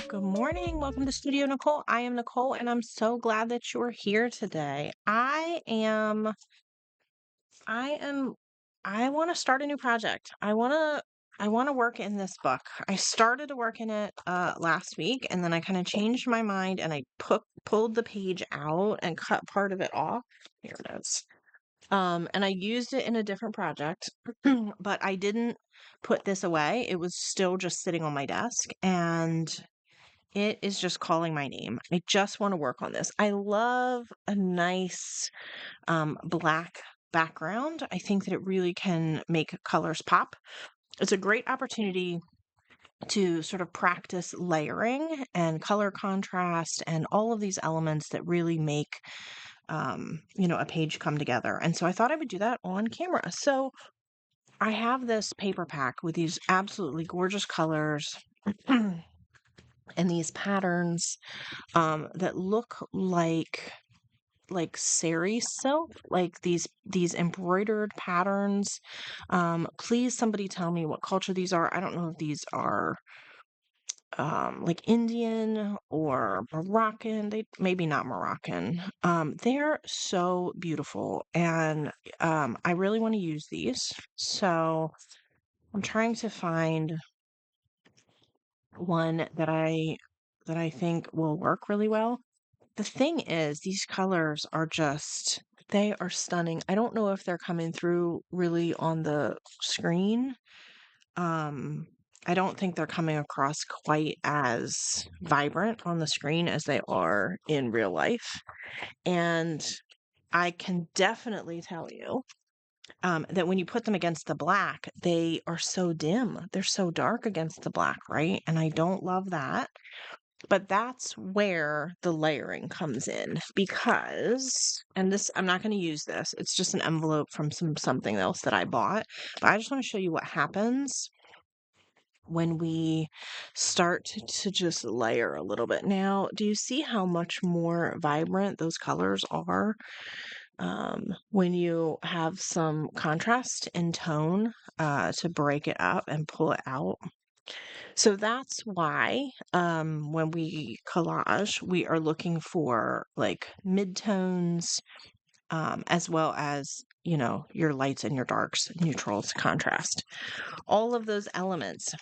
Good morning. Welcome to Studio Nicole. I am Nicole and I'm so glad that you're here today. I am I want to start a new project. I want to work in this book. I started to work in it last week and then I kind of changed my mind and I pulled the page out and cut part of it off. Here it is. And I used it in a different project, but I didn't put this away. It was still just sitting on my desk and it is just calling my name. I just want to work on this. I love a nice black background. I think that it really can make colors pop. It's a great opportunity to sort of practice layering and color contrast and all of these elements that really make a page come together. And so I thought I would do that on camera. So I have this paper pack with these absolutely gorgeous colors and these patterns that look like sari silk, like these embroidered patterns. Please, somebody tell me what culture these are. I don't know if these are like Indian or Moroccan. They maybe not Moroccan. They're so beautiful, and I really want to use these. So I'm trying to find one that I think will work really well. The thing is, these colors are just, they are stunning. I don't know if they're coming through really on the screen. Um, I don't think they're coming across quite as vibrant on the screen as they are in real life. And I can definitely tell you that when you put them against the black, they are so dim. They're so dark against the black, right? And I don't love that. But that's where the layering comes in because, and this, I'm not going to use this. It's just an envelope from something else that I bought. But I just want to show you what happens when we start to just layer a little bit. Now, do you see how much more vibrant those colors are when you have some contrast in tone to break it up and pull it out? So that's why when we collage, we are looking for like midtones as well as, your lights and your darks, neutrals, contrast. All of those elements.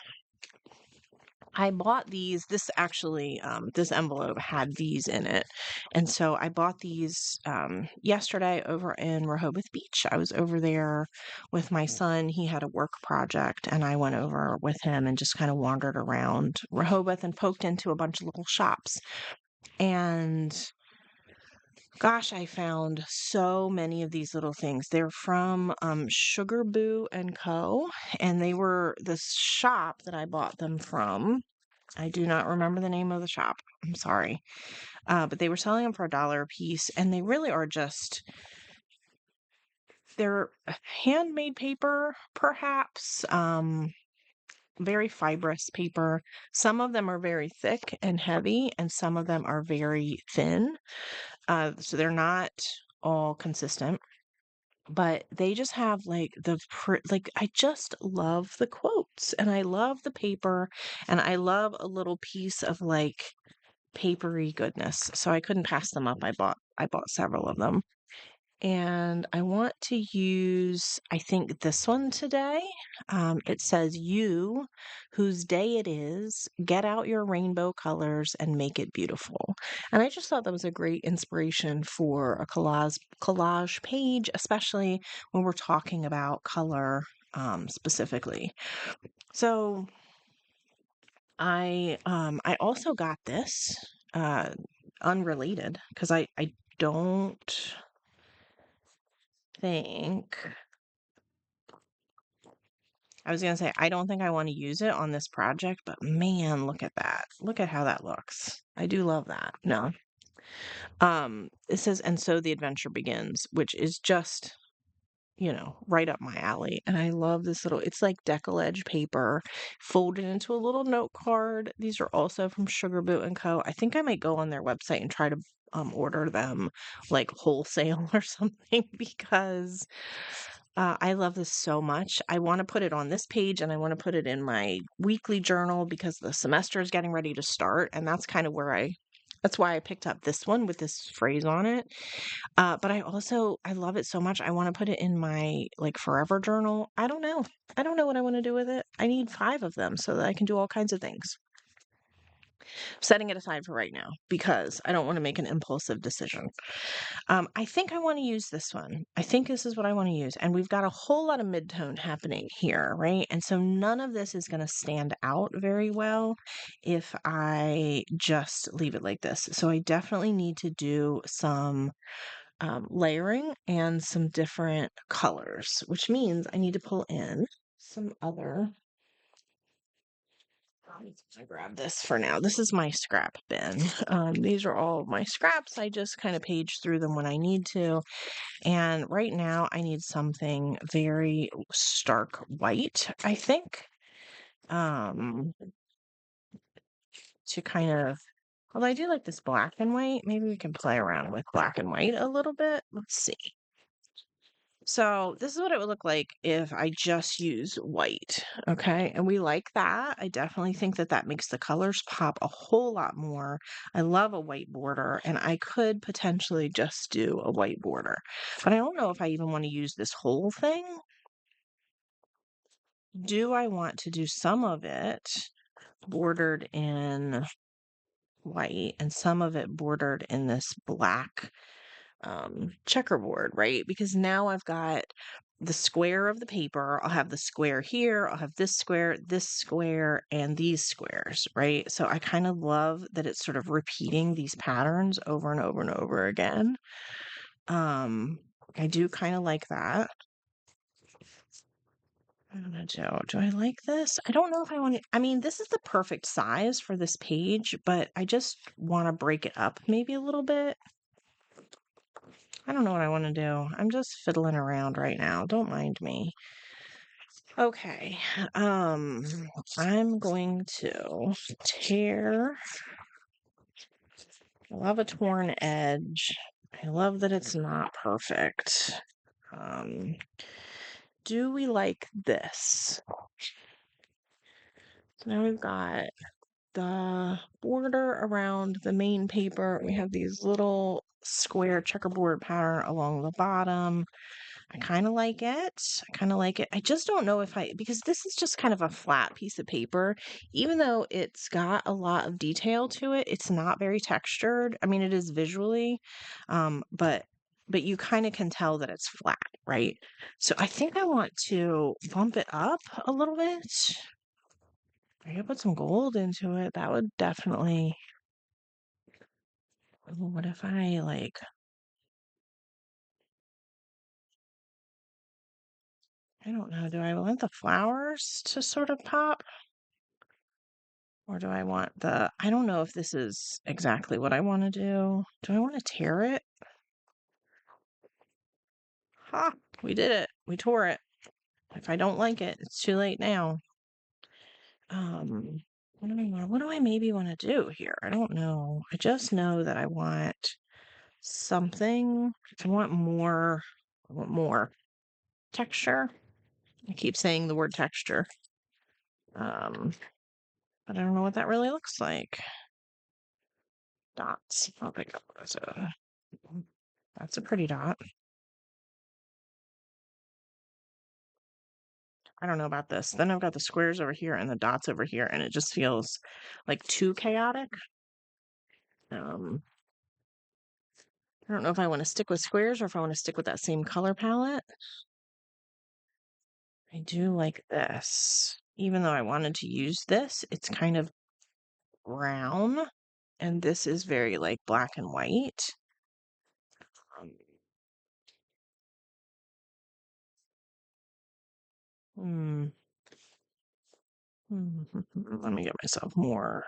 I bought these. This actually, this envelope had these in it. And so I bought these yesterday over in Rehoboth Beach. I was over there with my son. He had a work project, and I went over with him and just kind of wandered around Rehoboth and poked into a bunch of little shops. And gosh, I found so many of these little things. They're from Sugar Boo and Co. And they were this shop that I bought them from. I do not remember the name of the shop. I'm sorry. But they were selling them for $1 a piece, and they really are just, they're handmade paper, perhaps, very fibrous paper. Some of them are very thick and heavy, and some of them are very thin. So they're not all consistent. But they just have like like I just love the quotes and I love the paper and I love a little piece of like papery goodness. So I couldn't pass them up. I bought several of them. And I want to use, I think, this one today. It says, "You, whose day it is, get out your rainbow colors and make it beautiful." And I just thought that was a great inspiration for a collage page, especially when we're talking about color specifically. So I also got this unrelated because I don't think I was gonna say I don't think I want to use it on this project, but man, look at that. Look at how that looks. I do love that. No. It says, "And so the adventure begins," which is just, right up my alley. And I love this little, it's like decollage paper folded into a little note card. These are also from Sugar Boot and Co. I think I might go on their website and try to order them like wholesale or something because I love this so much. I want to put it on this page and I want to put it in my weekly journal because the semester is getting ready to start. And that's kind of that's why I picked up this one with this phrase on it. But I love it so much. I want to put it in my like forever journal. I don't know. I don't know what I want to do with it. I need 5 of them so that I can do all kinds of things. Setting it aside for right now because I don't want to make an impulsive decision. I think I want to use this one. I think this is what I want to use. And we've got a whole lot of midtone happening here, right? And so none of this is going to stand out very well if I just leave it like this. So I definitely need to do some layering and some different colors, which means I need to pull in some other. I grab this for now. This is my scrap bin. These are all of my scraps. I just kind of page through them when I need to. And right now I need something very stark white, I think, to kind of, although I do like this black and white. Maybe we can play around with black and white a little bit. Let's see. So this is what it would look like if I just use white, okay? And we like that. I definitely think that that makes the colors pop a whole lot more. I love a white border, and I could potentially just do a white border. But I don't know if I even want to use this whole thing. Do I want to do some of it bordered in white and some of it bordered in this black checkerboard, right? Because now I've got the square of the paper. I'll have the square here. I'll have this square, and these squares, right? So I kind of love that it's sort of repeating these patterns over and over and over again. I do kind of like that. I don't know, do I like this? I don't know if I want to. I mean, this is the perfect size for this page, but I just want to break it up maybe a little bit. I don't know what I want to do. I'm just fiddling around right now. Don't mind me. Okay. I'm going to tear. I love a torn edge. I love that it's not perfect. Do we like this? So now we've got the border around the main paper. We have these little square checkerboard pattern along the bottom. I kind of like it. I kind of like it. I just don't know if because this is just kind of a flat piece of paper. Even though it's got a lot of detail to it, it's not very textured. I mean, it is visually, but you kind of can tell that it's flat, right? So I think I want to bump it up a little bit. I could put some gold into it. That would definitely. What if I like? I don't know. Do I want the flowers to sort of pop? Or do I want I don't know if this is exactly what I want to do. Do I want to tear it? Ha! We did it. We tore it. If I don't like it, it's too late now. What do I maybe want to do here? I don't know. I just know that I want something. I want more texture. I keep saying the word texture. But I don't know what that really looks like. Dots. I'll pick up that's a pretty dot. I don't know about this. Then I've got the squares over here and the dots over here, and it just feels like too chaotic. I don't know if I want to stick with squares or if I want to stick with that same color palette. I do like this. Even though I wanted to use this, it's kind of brown, and this is very like black and white. Um, Let me get myself more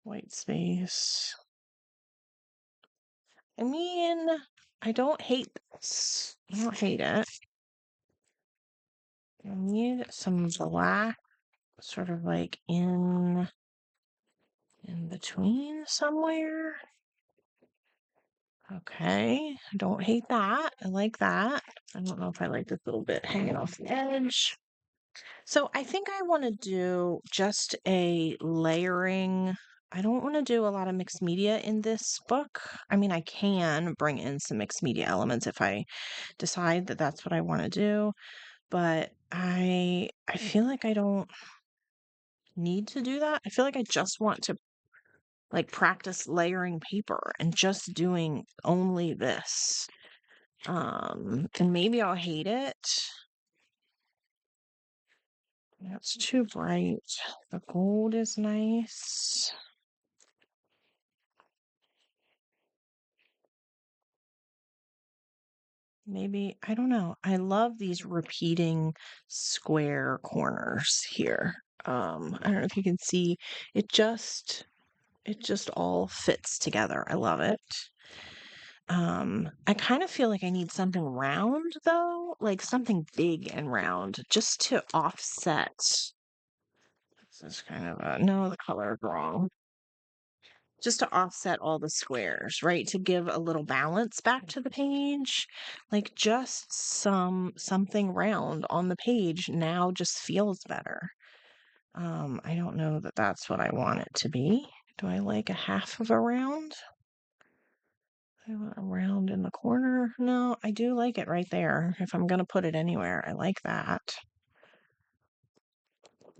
white space. I mean, I don't hate this. I don't hate it. I need some black sort of like in between somewhere. Okay, I don't hate that. I like that. I don't know if I like this little bit hanging off the edge. So I think I want to do just a layering. I don't want to do a lot of mixed media in this book. I mean, I can bring in some mixed media elements if I decide that that's what I want to do, but I feel like I don't need to do that. I feel like I just want to like practice layering paper and just doing only this. And maybe I'll hate it. That's too bright. The gold is nice. Maybe, I don't know. I love these repeating square corners here. I don't know if you can see it just all fits together. I love it. I kind of feel like I need something round though, like something big and round just to offset. This is kind of a, no, the color is wrong. Just to offset all the squares, right? To give a little balance back to the page. Like just something round on the page now just feels better. I don't know that that's what I want it to be. Do I like a half of a round? I want a round in the corner. No, I do like it right there. If I'm gonna put it anywhere, I like that.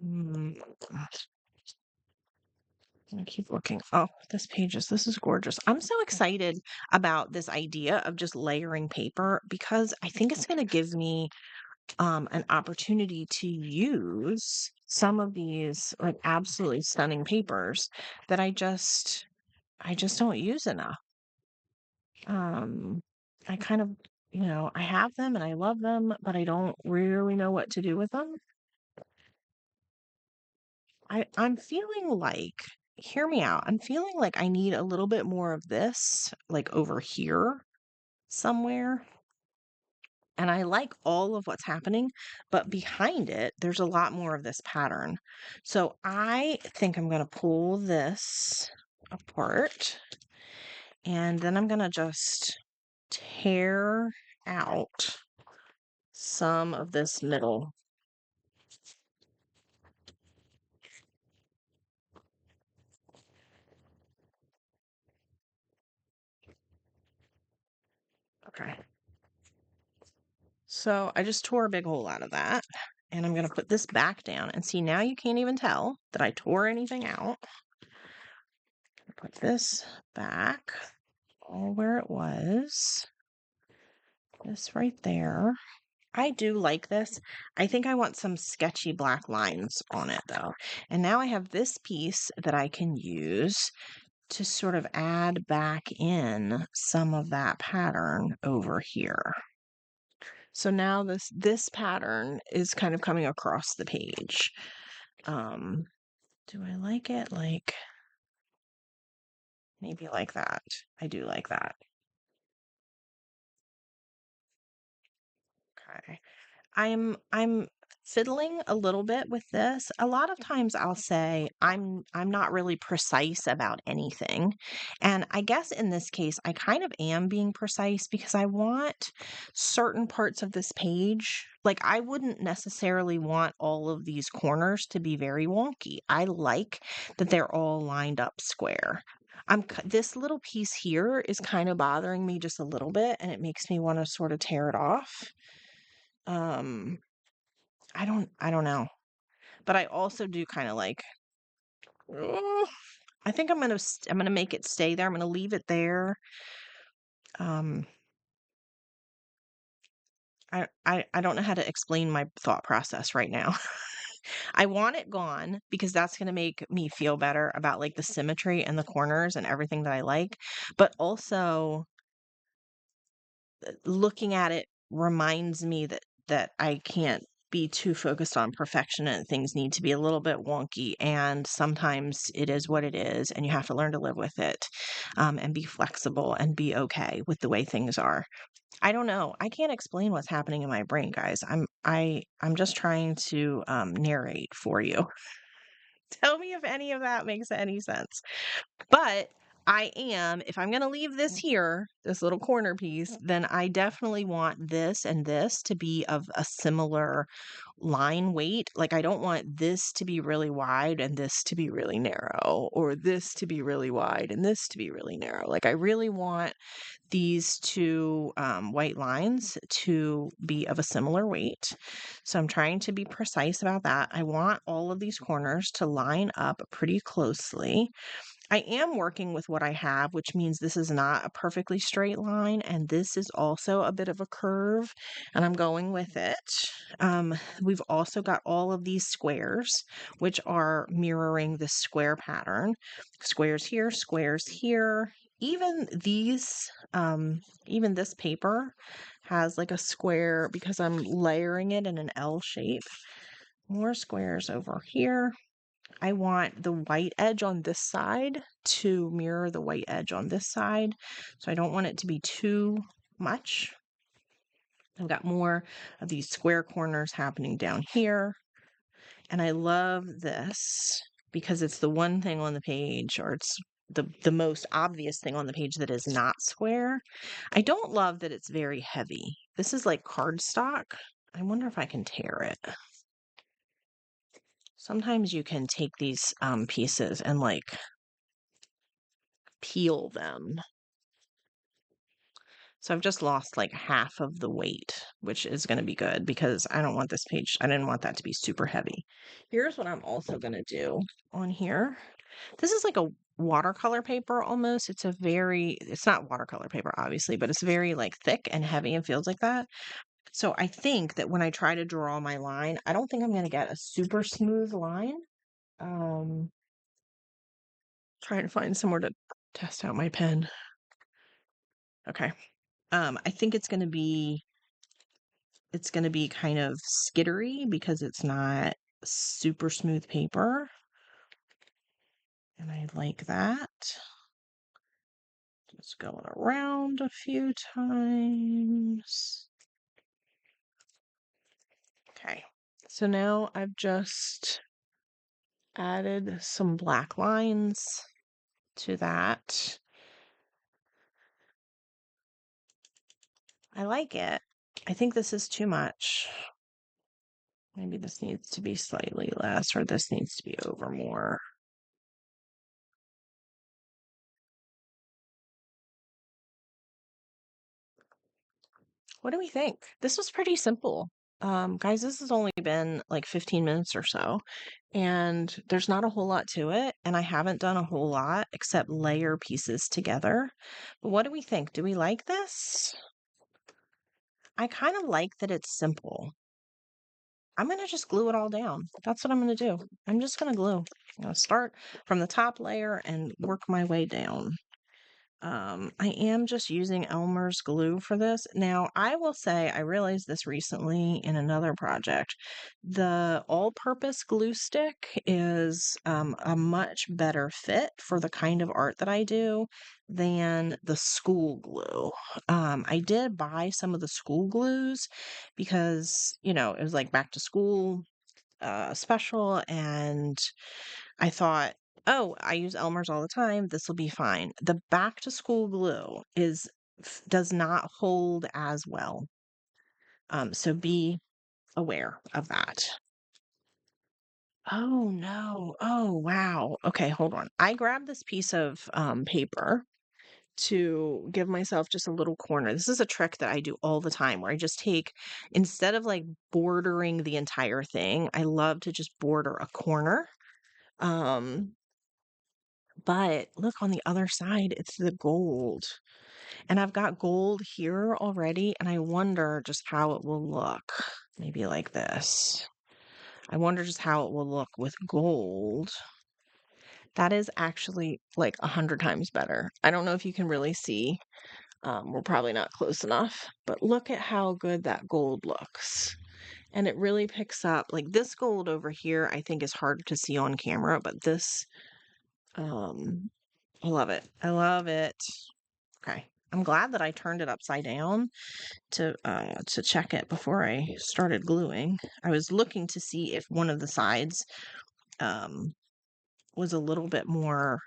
Mm, I keep looking. Oh, this is gorgeous. I'm so excited about this idea of just layering paper because I think it's going to give me an opportunity to use some of these like absolutely stunning papers that I just don't use enough. Um, I kind of, I have them and I love them, but I don't really know what to do with them. I'm feeling like, hear me out. I'm feeling like I need a little bit more of this, like over here somewhere. And I like all of what's happening, but behind it, there's a lot more of this pattern. So I think I'm going to pull this apart and then I'm going to just tear out some of this middle. Okay. So I just tore a big hole out of that. And I'm going to put this back down. And see, now you can't even tell that I tore anything out. Put this back all where it was. This right there. I do like this. I think I want some sketchy black lines on it though. And now I have this piece that I can use to sort of add back in some of that pattern over here. So now this pattern is kind of coming across the page. Do I like it? Like maybe like that. I do like that. Okay. I'm fiddling a little bit with this. A lot of times I'll say I'm not really precise about anything. And I guess in this case I kind of am being precise because I want certain parts of this page. Like I wouldn't necessarily want all of these corners to be very wonky. I like that they're all lined up square. This little piece here is kind of bothering me just a little bit and it makes me want to sort of tear it off. Um, I don't know. But I also do kind of like, "Mm, I think I'm gonna make it stay there. I'm gonna leave it there. Um, I don't know how to explain my thought process right now. I want it gone because that's gonna make me feel better about like the symmetry and the corners and everything that I like. But also looking at it reminds me that I can't be too focused on perfection and things need to be a little bit wonky and sometimes it is what it is and you have to learn to live with it and be flexible and be okay with the way things are. I don't know. I can't explain what's happening in my brain, guys. I'm just trying to narrate for you. Tell me if any of that makes any sense. But if I'm going to leave this here, this little corner piece, then I definitely want this and this to be of a similar line weight. Like, I don't want this to be really wide and this to be really narrow, or this to be really wide and this to be really narrow. Like, I really want these two white lines to be of a similar weight. So I'm trying to be precise about that. I want all of these corners to line up pretty closely. I am working with what I have, which means this is not a perfectly straight line, and this is also a bit of a curve, and I'm going with it. We've also got all of these squares, which are mirroring the square pattern. Squares here. Even these, even this paper has like a square because I'm layering it in an L shape. More squares over here. I want the white edge on this side to mirror the white edge on this side. So I don't want it to be too much. I've got more of these square corners happening down here. And I love this because it's the one thing on the page, or it's the most obvious thing on the page that is not square. I don't love that it's very heavy. This is like cardstock. I wonder if I can tear it. Sometimes you can take these pieces and like peel them. So I've just lost like half of the weight, which is going to be good because I don't want this page, I didn't want that to be super heavy. Here's what I'm also going to do on here. This is like a watercolor paper almost. It's not watercolor paper, obviously, but it's very like thick and heavy and feels like that. So I think that when I try to draw my line, I don't think I'm going to get a super smooth line. Trying to find somewhere to test out my pen. Okay. I think it's gonna be kind of skittery because it's not super smooth paper. And I like that. Just going around a few times. Okay. So now I've just added some black lines to that. I like it. I think this is too much. Maybe this needs to be slightly less, or this needs to be over more. What do we think? This was pretty simple. Guys, this has only been like 15 minutes or so, and there's not a whole lot to it, and I haven't done a whole lot except layer pieces together. But what do we think? Do we like this? I kind of like that it's simple. I'm going to just glue it all down. That's what I'm going to do. I'm just going to glue. I'm going to start from the top layer and work my way down. I am just using Elmer's glue for this. Now, I will say I realized this recently in another project. The all-purpose glue stick is a much better fit for the kind of art that I do than the school glue. I did buy some of the school glues because, it was like back to school special, and I thought, oh, I use Elmer's all the time. This will be fine. The back to school glue does not hold as well. So be aware of that. Oh no. Oh wow. Okay, hold on. I grabbed this piece of paper to give myself just a little corner. This is a trick that I do all the time where I just take, instead of like bordering the entire thing, I love to just border a corner. But look on the other side, it's the gold. And I've got gold here already, and I wonder just how it will look. Maybe like this. I wonder just how it will look with gold. That is actually like 100 times better. I don't know if you can really see. We're probably not close enough, but look at how good that gold looks. And it really picks up, like this gold over here, I think is hard to see on camera, but this, um, I love it. I love it. Okay. I'm glad that I turned it upside down to check it before I started gluing. I was looking to see if one of the sides um was a little bit more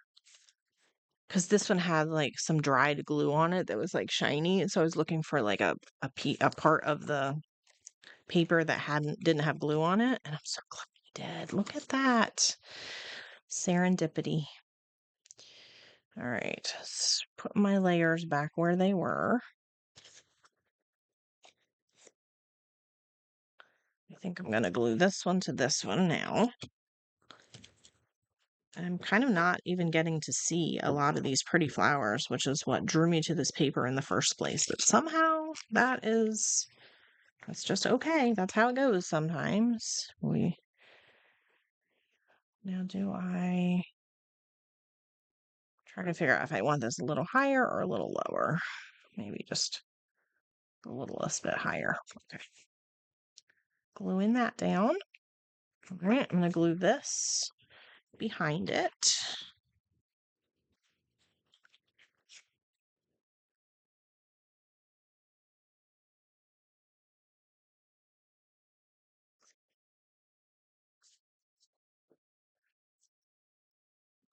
because this one had like some dried glue on it that was like shiny. And so I was looking for like a part of the paper that didn't have glue on it. And I'm so glad I did. Look at that. Serendipity. All right, let's put my layers back where they were. I think I'm going to glue this one to this one now. I'm kind of not even getting to see a lot of these pretty flowers, which is what drew me to this paper in the first place. But somehow that's just okay. That's how it goes sometimes. Now do I try to figure out if I want this a little higher or a little lower? Maybe just a little less bit higher. Okay. Gluing that down. All right, I'm going to glue this behind it.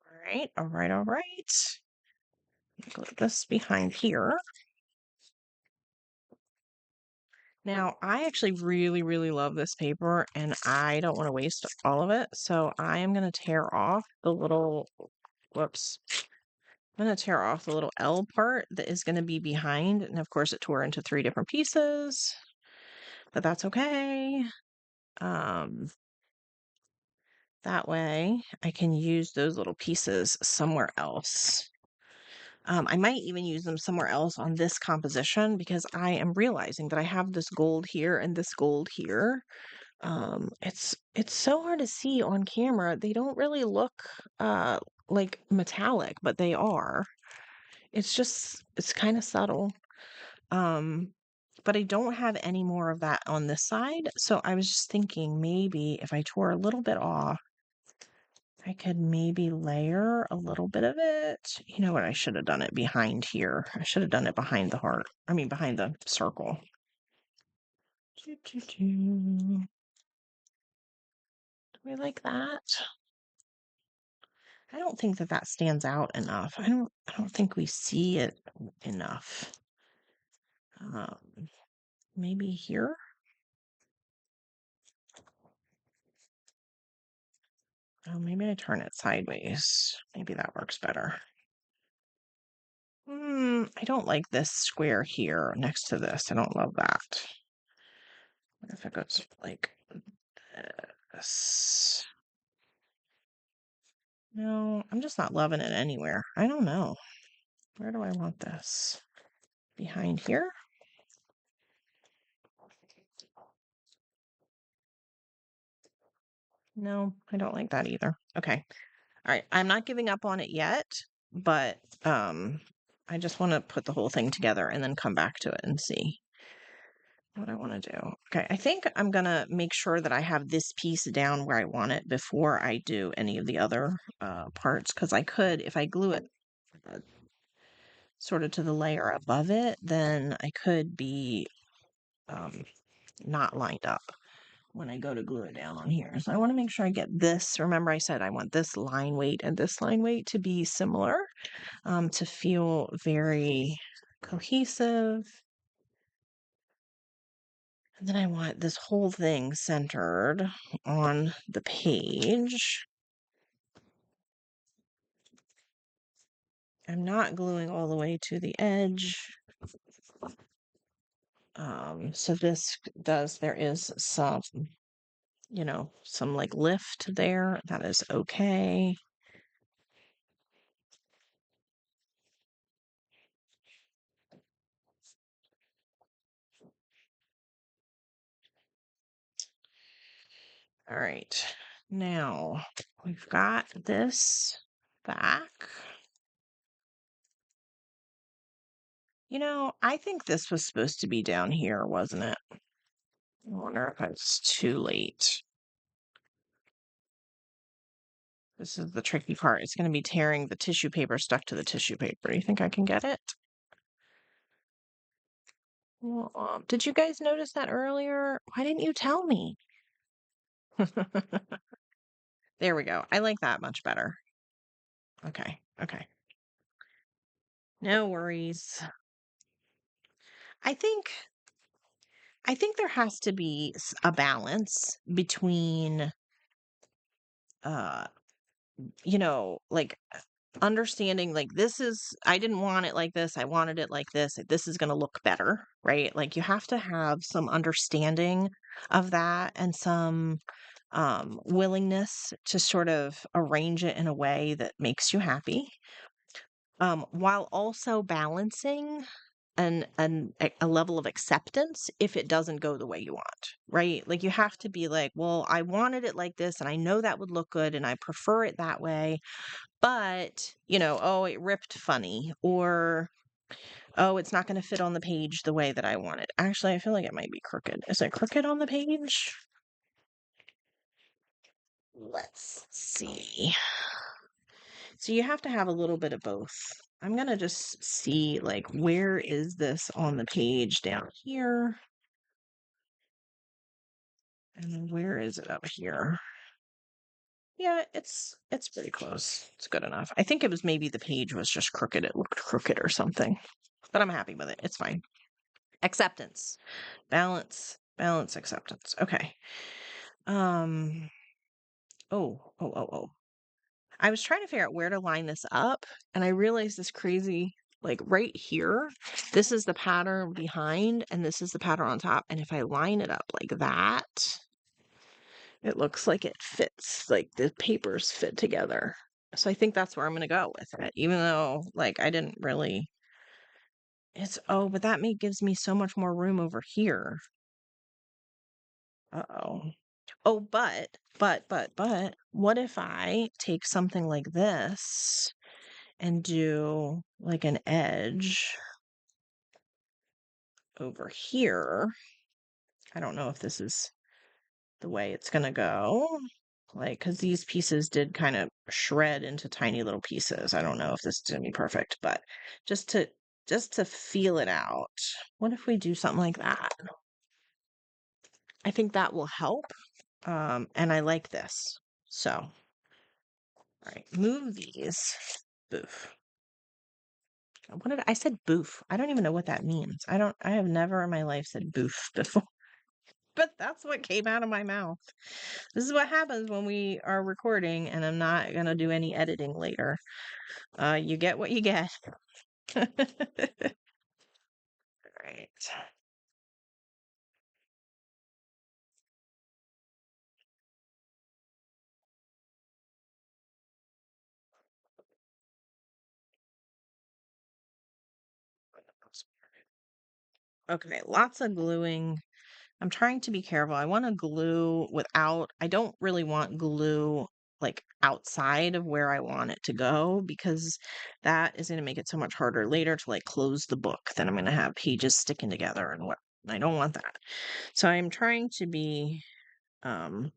All right, all right, all right. Glue this behind here. Now, I actually really, really love this paper and I don't want to waste all of it. So I am going to tear off the little, whoops. I'm going to tear off the little L part that is going to be behind. And of course it tore into 3 different pieces, but that's okay. That way I can use those little pieces somewhere else. I might even use them somewhere else on this composition because I am realizing that I have this gold here and this gold here. It's so hard to see on camera. They don't really look uh like metallic, but they are. It's kind of subtle. Um, but I don't have any more of that on this side. So I was just thinking maybe if I tore a little bit off, I could maybe layer a little bit of it. You know what? I should have done it behind here. I should have done it behind the heart. I mean, behind the circle. Do we like that? I don't think that stands out enough. I don't think we see it enough. Um, maybe here. Oh, maybe I turn it sideways. Maybe that works better. I don't like this square here next to this. I don't love that. What if it goes like this? No, I'm just not loving it anywhere. I don't know. Where do I want this? Behind here? No, I don't like that either. Okay. All right. I'm not giving up on it yet, but I just want to put the whole thing together and then come back to it and see what I want to do. Okay. I think I'm going to make sure that I have this piece down where I want it before I do any of the other parts, because I could, if I glue it uh, sort of to the layer above it, then I could be um, not lined up when I go to glue it down on here. So I want to make sure I get this. Remember I said I want this line weight and this line weight to be similar, to feel very cohesive. And then I want this whole thing centered on the page. I'm not gluing all the way to the edge. So there is some, some like lift there. That is okay. All right. Now we've got this back. I think this was supposed to be down here, wasn't it? I wonder if it's too late. This is the tricky part. It's going to be tearing the tissue paper stuck to the tissue paper. You think I can get it? Well, did you guys notice that earlier? Why didn't you tell me? There we go. I like that much better. Okay. Okay. No worries. I think I think there has to be a balance between uh like understanding like this is I didn't want it like this. I wanted it like this. This is going to look better, right? Like you have to have some understanding of that and some willingness to sort of arrange it in a way that makes you happy, while also balancing a level of acceptance if it doesn't go the way you want, right? Like you have to be like, well, I wanted it like this and I know that would look good and I prefer it that way, but, oh, it ripped funny, or oh, it's not going to fit on the page the way that I want it. Actually, I feel like it might be crooked. Is it crooked on the page? Let's see. So you have to have a little bit of both. I'm going to just see, like, where is this on the page down here? And then where is it up here? Yeah, it's pretty close. It's good enough. I think it was maybe the page was just crooked. It looked crooked or something. But I'm happy with it. It's fine. Acceptance. Balance, acceptance. Okay. Um, oh. I was trying to figure out where to line this up, and I realized this crazy, like right here, this is the pattern behind, and this is the pattern on top. And if I line it up like that, it looks like it fits, like the papers fit together. So I think that's where I'm going to go with it, even though, like, I didn't really. But that gives me so much more room over here. Uh-oh. Oh, but, what if I take something like this and do like an edge over here? I don't know if this is the way it's gonna go. Like, because these pieces did kind of shred into tiny little pieces. I don't know if this is gonna be perfect, but just to just to feel it out. What if we do something like that? I think that will help. And I like this. So, all right, move these. Boof. What did I said boof? I don't even know what that means. I have never in my life said boof before. But that's what came out of my mouth. This is what happens when we are recording and I'm not gonna do any editing later. You get what you get. All right. Okay, lots of gluing. I'm trying to be careful. I want to glue I don't really want glue like outside of where I want it to go, because that is going to make it so much harder later to like close the book. Then I'm going to have pages sticking together and what I don't want that. So I'm trying to be um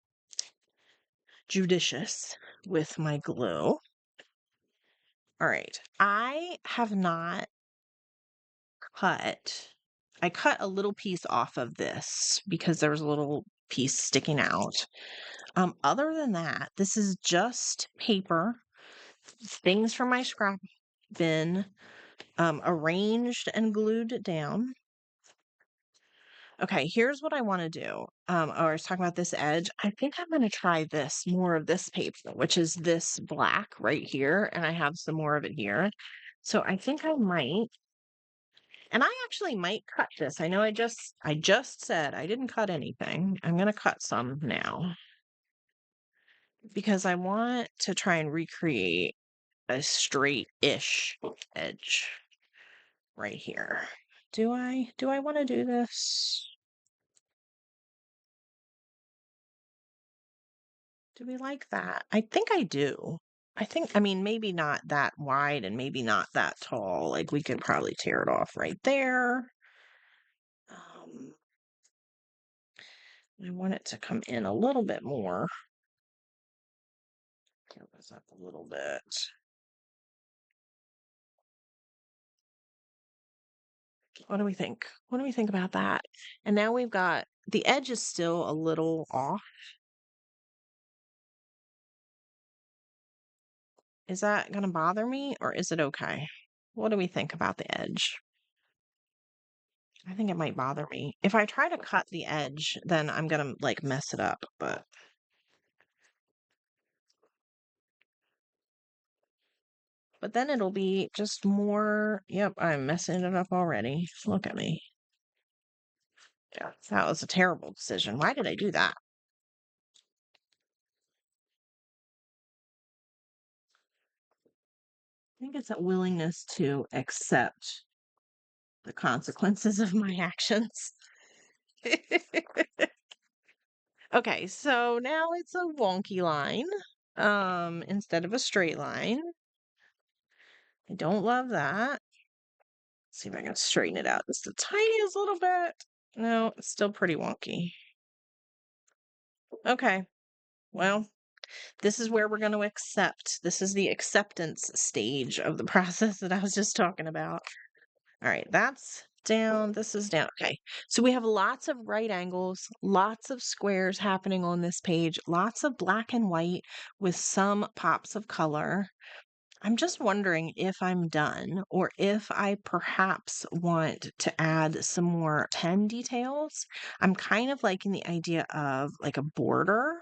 judicious with my glue. All right. I have not cut I cut a little piece off of this because there was a little piece sticking out. Other than that, this is just paper, things from my scrap bin, arranged and glued down. Okay, here's what I want to do. I was talking about this edge. I think I'm going to try more of this paper, which is this black right here, and I have some more of it here. So I think I might, and I actually might cut this. I know I just said I didn't cut anything. I'm going to cut some now because I want to try and recreate a straight-ish edge right here. Do I want to do this? Do we like that? I think I do. I mean, maybe not that wide and maybe not that tall. Like, we could probably tear it off right there. Um, I want it to come in a little bit more. Tear this up a little bit. What do we think? What do we think about that? And now we've got the edge is still a little off. Is that going to bother me or is it okay? What do we think about the edge? I think it might bother me. If I try to cut the edge, then I'm gonna like mess it up, but then it'll be just more, yep, I'm messing it up already. Look at me. Yeah, that was a terrible decision. Why did I do that? I think it's a willingness to accept the consequences of my actions. Okay, so now it's a wonky line, instead of a straight line. I don't love that. See if I can straighten it out just the tiniest little bit. No, it's still pretty wonky. Okay, well, this is where we're going to accept. This is the acceptance stage of the process that I was just talking about. All right, that's down. This is down. Okay, so we have lots of right angles, lots of squares happening on this page, lots of black and white with some pops of color. I'm just wondering if I'm done or if I perhaps want to add some more pen details. I'm kind of liking the idea of like a border.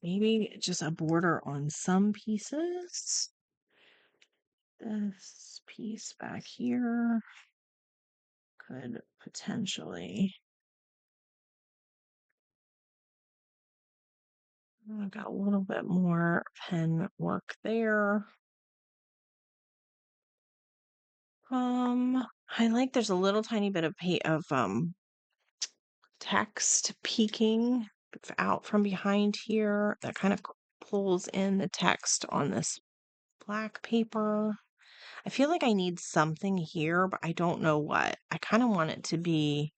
Maybe just a border on some pieces. This piece back here could potentially. I've got a little bit more pen work there. I like there's a little tiny bit of text peeking out from behind here that kind of pulls in the text on this black paper. I feel like I need something here, but I don't know what. I kind of want it to be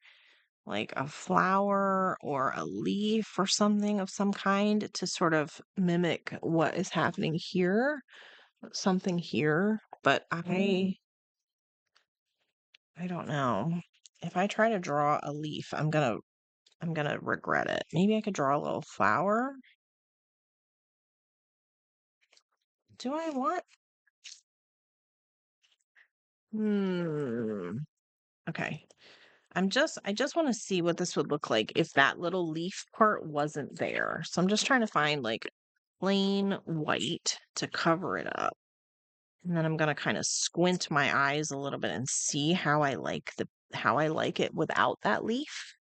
like a flower or a leaf or something of some kind to sort of mimic what is happening here, something here, but I don't know. If I try to draw a leaf, I'm gonna regret it. Maybe I could draw a little flower. Do I want? Hmm. Okay. I just want to see what this would look like if that little leaf part wasn't there. So I'm just trying to find like plain white to cover it up. And then I'm gonna kind of squint my eyes a little bit and see how I like it without that leaf.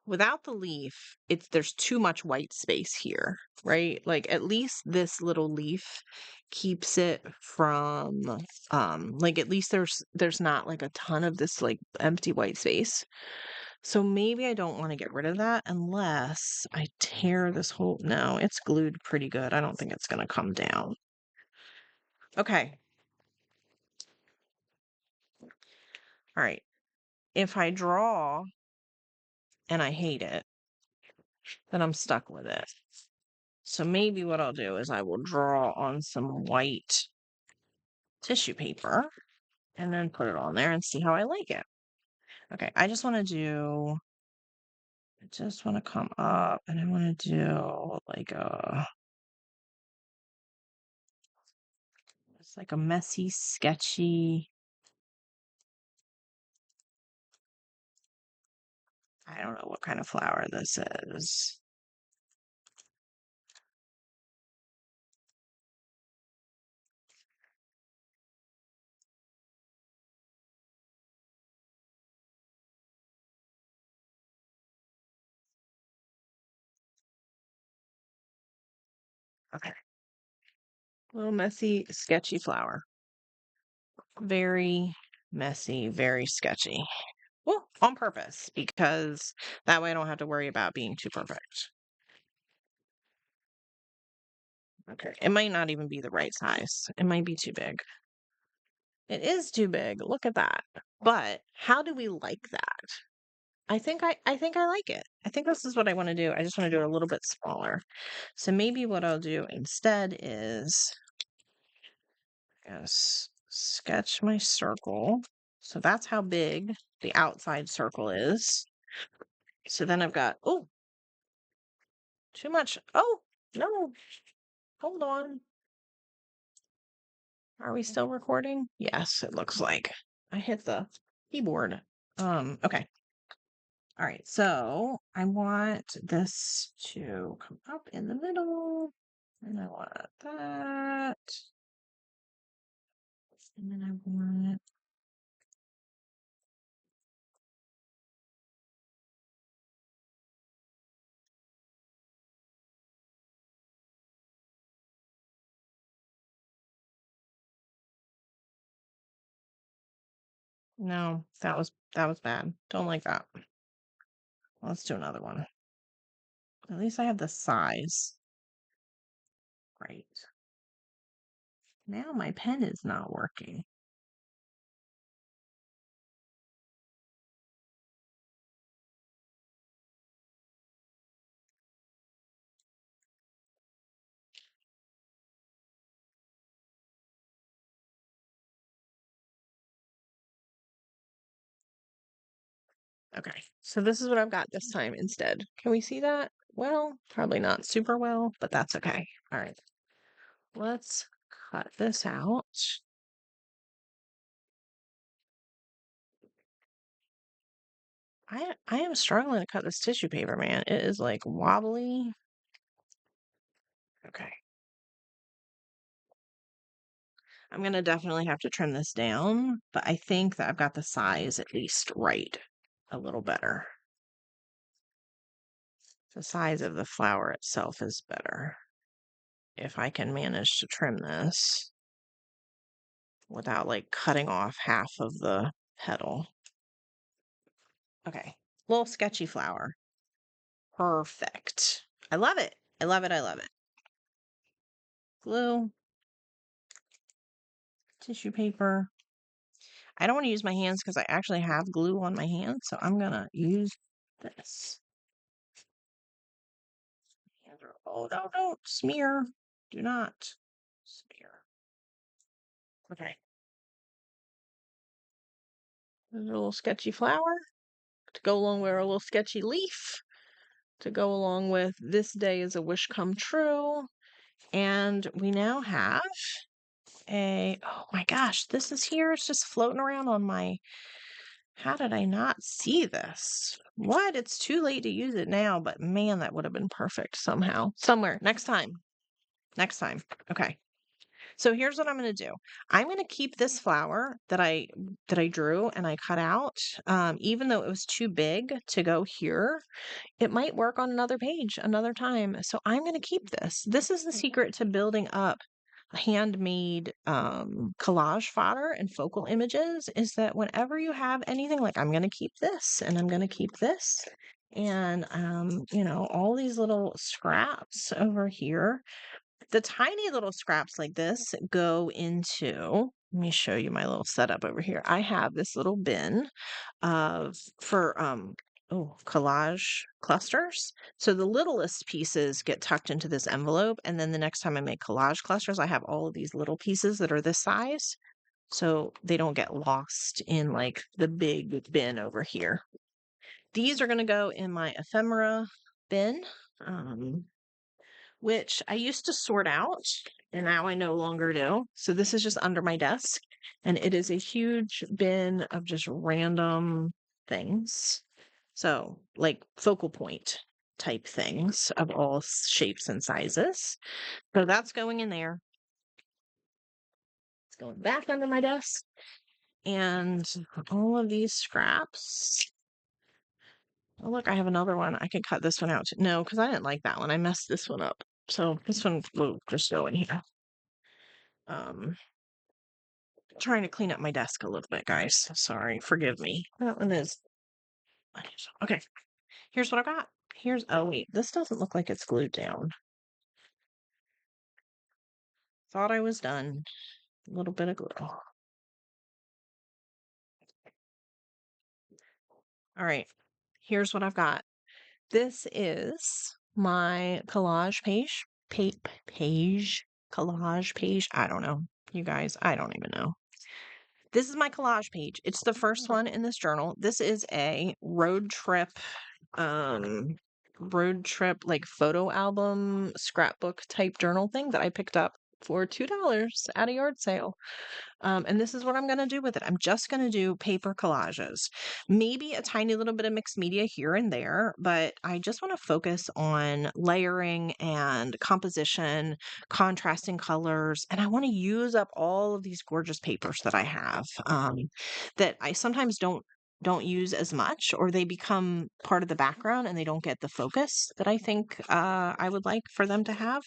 Without the leaf, there's too much white space here, right? Like at least this little leaf keeps it from like at least there's not like a ton of this like empty white space. So maybe I don't want to get rid of that unless I tear this whole no, it's glued pretty good. I don't think it's gonna come down. Okay. All right. If I draw and I hate it, then I'm stuck with it. So maybe what I'll do is I will draw on some white tissue paper and then put it on there and see how I like it. Okay, I just want to come up and I want to do like it's like a messy, sketchy, I don't know what kind of flower this is. Okay, little messy, sketchy flower. Very messy, very sketchy. Well, on purpose, because that way I don't have to worry about being too perfect. Okay, it might not even be the right size. It might be too big. It is too big. Look at that. But how do we like that? I think I like it. I think this is what I want to do. I just want to do it a little bit smaller. So maybe what I'll do instead is sketch my circle. So that's how big the outside circle is. So then I've got, oh, too much. Oh, no. Hold on. Are we still recording? Yes, it looks like. I hit the keyboard. Okay. All right, so I want this to come up in the middle, and I want that, and then I want, no, that was bad. Don't like that. Let's do another one. At least I have the size. Right. Now my pen is not working. Okay, so this is what I've got this time instead. Can we see that? Well, probably not super well, but that's okay. All right, let's cut this out. I am struggling to cut this tissue paper, man. It is like wobbly. Okay. I'm gonna definitely have to trim this down, but I think that I've got the size at least right a little better. The size of the flower itself is better. If I can manage to trim this without like cutting off half of the petal. Okay, little sketchy flower. Perfect. I love it. I love it. I love it. Glue, tissue paper. I don't want to use my hands because I actually have glue on my hands, so I'm gonna use this. Oh, no, don't smear. Do not smear. Okay. There's a little sketchy flower to go along with a little sketchy leaf to go along with this day is a wish come true. And we now have oh my gosh, this is here. It's just floating around on my, how did I not see this? What? It's too late to use it now, but man, that would have been perfect somehow. Somewhere. Next time. Next time. Okay. So here's what I'm going to do. I'm going to keep this flower that I drew and I cut out, even though it was too big to go here. It might work on another page another time. So I'm going to keep this. This is the secret to building up handmade collage fodder and focal images, is that whenever you have anything, like I'm going to keep this and I'm going to keep this and you know, all these little scraps over here, the tiny little scraps like this go into, let me show you my little setup over here. I have this little bin of for collage clusters. So the littlest pieces get tucked into this envelope, and then the next time I make collage clusters, I have all of these little pieces that are this size, so they don't get lost in like the big bin over here. These are going to go in my ephemera bin. Which I used to sort out and now I no longer do. So this is just under my desk and it is a huge bin of just random things. So, like focal point type things of all shapes and sizes. So that's going in there. It's going back under my desk. And all of these scraps. Oh, look, I have another one. I can cut this one out. No, because I didn't like that one. I messed this one up. So this one will just go in here. Trying to clean up my desk a little bit, guys. Sorry, forgive me. That one is okay. Here's what I got. Here's, oh wait, this doesn't look like it's glued down. Thought I was done. A little bit of glue. All right, here's what I've got. This is my collage collage page. I don't know, you guys. I don't even know. This is my collage page. It's the first one in this journal. This is a road trip road trip, like, photo album, scrapbook type journal thing that I picked up for $2 at a yard sale. And this is what I'm going to do with it. I'm just going to do paper collages, maybe a tiny little bit of mixed media here and there, but I just want to focus on layering and composition, contrasting colors, and I want to use up all of these gorgeous papers that I have, that I sometimes don't use as much, or they become part of the background and they don't get the focus that I think I would like for them to have.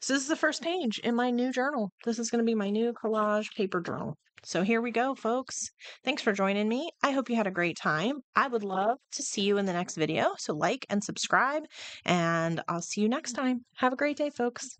So this is the first page in my new journal. This is going to be my new collage paper journal. So here we go, folks. Thanks for joining me. I hope you had a great time. I would love to see you in the next video. So like and subscribe, and I'll see you next time. Have a great day, folks.